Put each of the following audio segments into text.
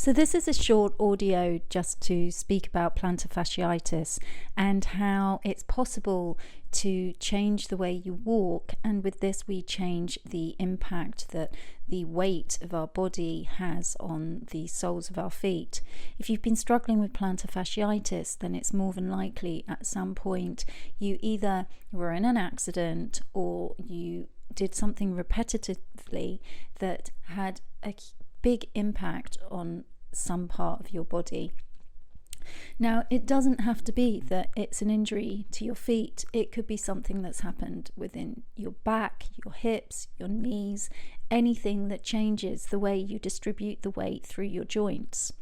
So this is a short audio just to speak about plantar fasciitis and how it's possible to change the way you walk, and with this we change the impact that the weight of our body has on the soles of our feet. If you've been struggling with plantar fasciitis, then it's more than likely at some point you either were in an accident or you did something repetitively that had a big impact on some part of your body. Now, it doesn't have to be that it's an injury to your feet. It could be something that's happened within your back, your hips, your knees, anything that changes the way you distribute the weight through your joints.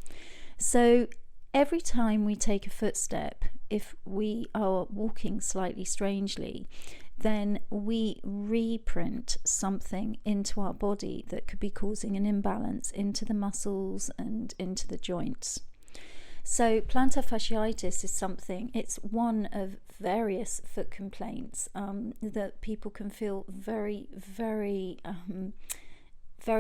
So every time we take a footstep, if we are walking slightly strangely, then we reprint something into our body that could be causing an imbalance into the muscles and into the joints. So plantar fasciitis is something, it's one of various foot complaints that people can feel very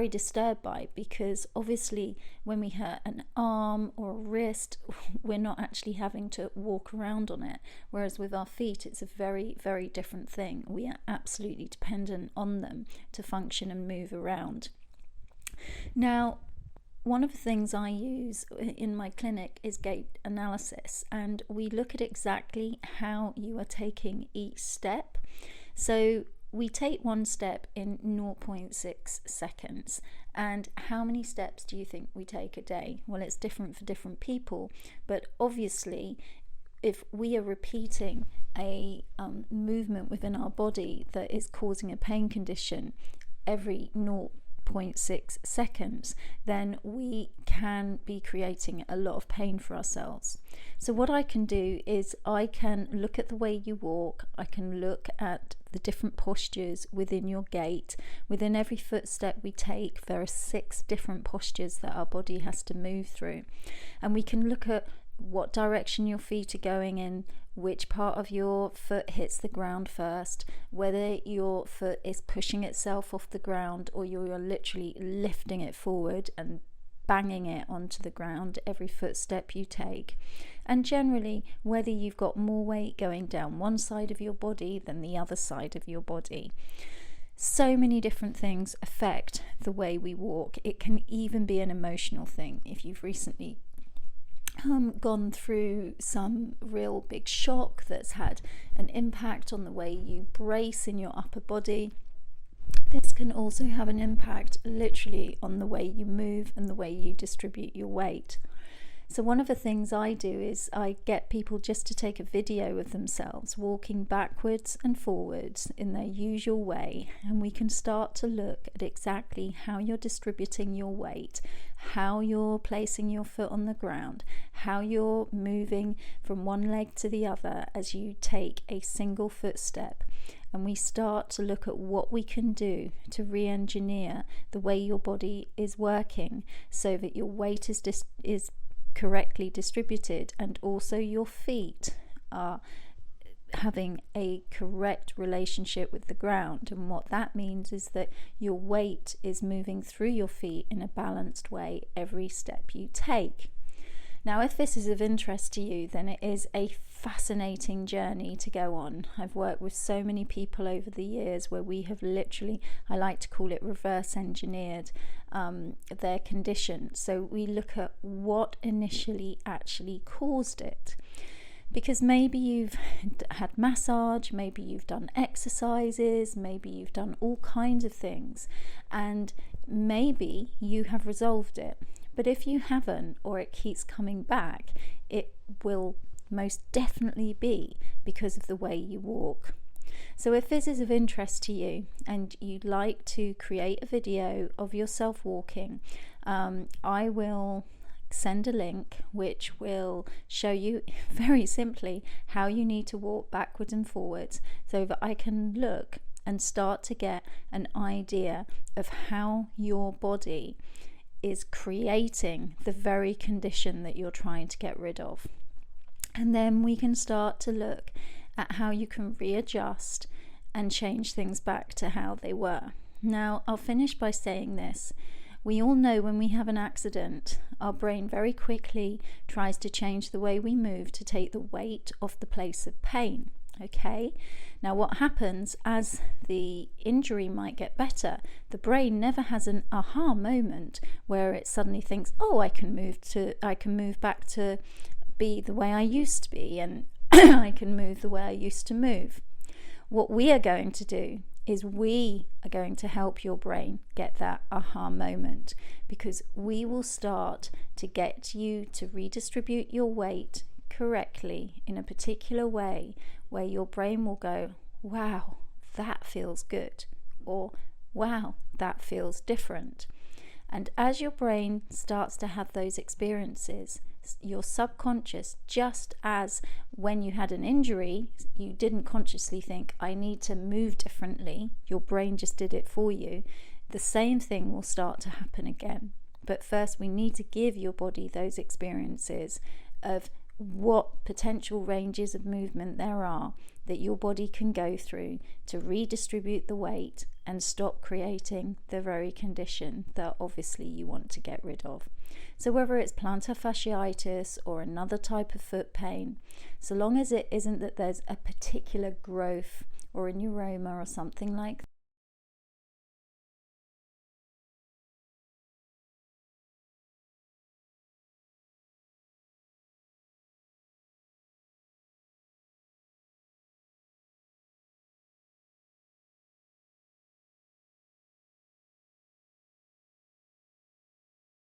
disturbed by, because obviously when we hurt an arm or a wrist, we're not actually having to walk around on it, whereas with our feet it's a very different thing. We are absolutely dependent on them to function and move around. Now, one of the things I use in my clinic is gait analysis, and we look at exactly how you are taking each step. So we take one step in 0.6 seconds. And how many steps do you think we take a day? Well, it's different for different people, but obviously if we are repeating a movement within our body that is causing a pain condition every 0.6 seconds, then we can be creating a lot of pain for ourselves. So what I can do is I can look at the way you walk, I can look at the different postures within your gait. Within every footstep we take, there are 6 different postures that our body has to move through, and we can look at what direction your feet are going in, which part of your foot hits the ground first, whether your foot is pushing itself off the ground or you're literally lifting it forward and banging it onto the ground every footstep you take, and generally whether you've got more weight going down one side of your body than the other side of your body. So many different things affect the way we walk. It can even be an emotional thing. If you've recently gone through some real big shock that's had an impact on the way you brace in your upper body, this can also have an impact literally on the way you move and the way you distribute your weight. So one of the things I do is I get people just to take a video of themselves walking backwards and forwards in their usual way, and we can start to look at exactly how you're distributing your weight, how you're placing your foot on the ground, how you're moving from one leg to the other as you take a single footstep. And we start to look at what we can do to re-engineer the way your body is working so that your weight is correctly distributed, and also your feet are having a correct relationship with the ground. And what that means is that your weight is moving through your feet in a balanced way every step you take. Now, if this is of interest to you, then it is a fascinating journey to go on. I've worked with so many people over the years where we have literally, I like to call it reverse engineered their condition. So we look at what initially actually caused it. Because maybe you've had massage, maybe you've done exercises, maybe you've done all kinds of things, and maybe you have resolved it. But if you haven't, or it keeps coming back, it will most definitely be because of the way you walk. So if this is of interest to you and you'd like to create a video of yourself walking, I will send a link which will show you very simply how you need to walk backwards and forwards, so that I can look and start to get an idea of how your body is creating the very condition that you're trying to get rid of. And then we can start to look at how you can readjust and change things back to how they were. Now, I'll finish by saying this. We all know when we have an accident, our brain very quickly tries to change the way we move to take the weight off the place of pain. Okay, now what happens as the injury might get better, the brain never has an aha moment where it suddenly thinks, oh, I can move back to be the way I used to be, and I can move the way I used to move. What we are going to do is we are going to help your brain get that aha moment, because we will start to get you to redistribute your weight correctly in a particular way where your brain will go, wow, that feels good, or wow, that feels different. And as your brain starts to have those experiences, your subconscious, just as when you had an injury, you didn't consciously think, I need to move differently, your brain just did it for you, the same thing will start to happen again. But first we need to give your body those experiences of what potential ranges of movement there are that your body can go through to redistribute the weight and stop creating the very condition that obviously you want to get rid of. So whether it's plantar fasciitis or another type of foot pain, so long as it isn't that there's a particular growth or a neuroma or something like